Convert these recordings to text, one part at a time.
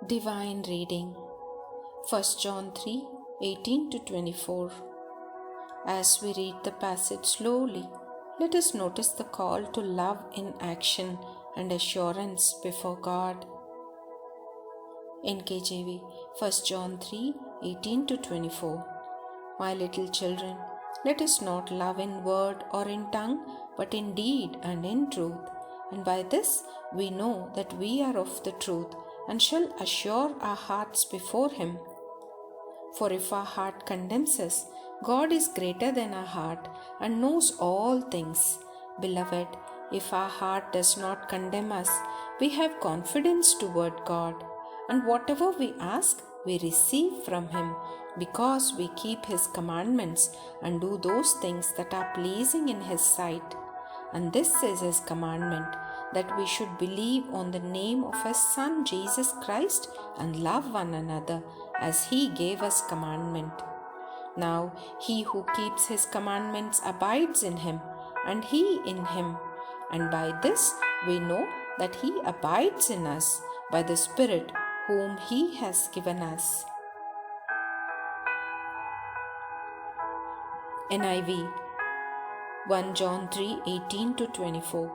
Divine Reading 1 John 3:18-24. As we read the passage slowly, let us notice the call to love in action and assurance before God. NKJV 1 John 3:18-24. My little children, let us not love in word or in tongue, but in deed and in truth. And by this we know that we are of the truth, and shall assure our hearts before Him. For if our heart condemns us, God is greater than our heart and knows all things. Beloved, if our heart does not condemn us, we have confidence toward God, and whatever we ask, we receive from Him, because we keep His commandments and do those things that are pleasing in His sight. And this is His commandment, that we should believe on the name of His Son Jesus Christ and love one another as He gave us commandment. Now he who keeps His commandments abides in Him, and He in him. And by this we know that He abides in us, by the Spirit whom He has given us. NIV 1 John 3:18-24.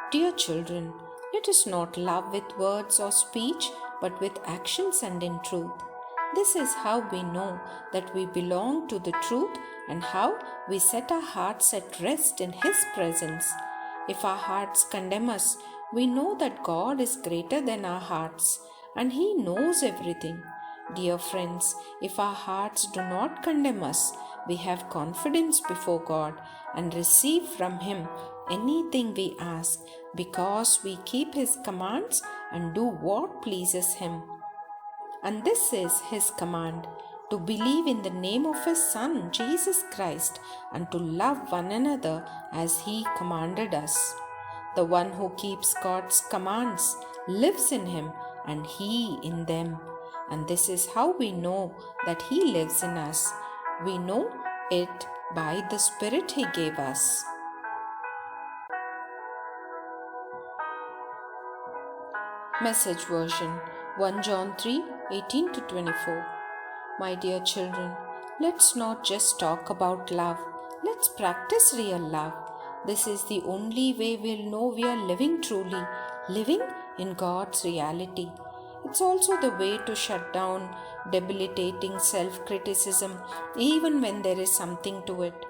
Dear children, let us not love with words or speech, but with actions and in truth. This is how we know that we belong to the truth, and how we set our hearts at rest in His presence. If our hearts condemn us, we know that God is greater than our hearts, and He knows everything. Dear friends, if our hearts do not condemn us, we have confidence before God and receive from Him anything we ask, because we keep His commands and do what pleases Him. And this is His command, to believe in the name of His Son Jesus Christ, and to love one another as He commanded us. The one who keeps God's commands lives in Him, and He in them. And this is how we know that He lives in us. We know it by the Spirit He gave us. Message version 1 John 3:18-24. My dear children, let's not just talk about love. Let's practice real love. This is the only way we'll know we are living truly, living in God's reality. It's also the way to shut down debilitating self-criticism, even when there is something to it.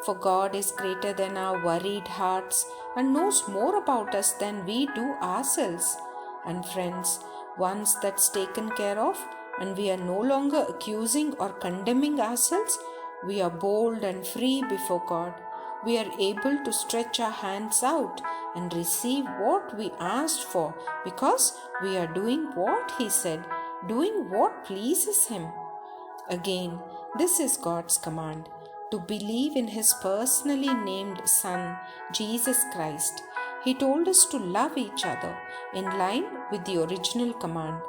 For God is greater than our worried hearts and knows more about us than we do ourselves. And friends, once that's taken care of, and we are no longer accusing or condemning ourselves, we are bold and free before God. We are able to stretch our hands out and receive what we asked for, because we are doing what He said, doing what pleases Him. Again, this is God's command, to believe in His personally named Son, Jesus Christ. He told us to love each other in line with the original command.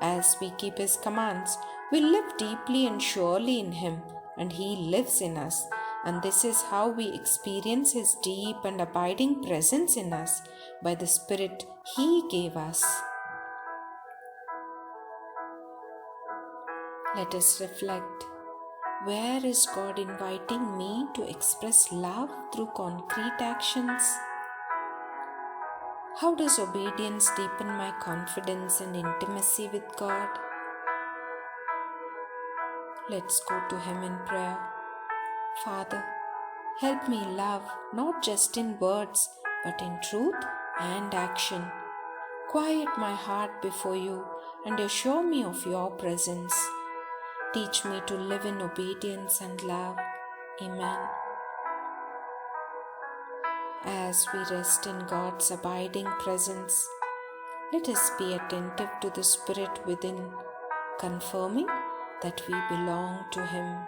As we keep His commands, we live deeply and surely in Him, and He lives in us. And this is how we experience His deep and abiding presence in us, by the Spirit He gave us. Let us reflect. Where is God inviting me to express love through concrete actions? How does obedience deepen my confidence and intimacy with God? Let's go to Him in prayer. Father, help me love not just in words, but in truth and action. Quiet my heart before You and assure me of Your presence. Teach me to live in obedience and love. Amen. As we rest in God's abiding presence, let us be attentive to the Spirit within, confirming that we belong to Him.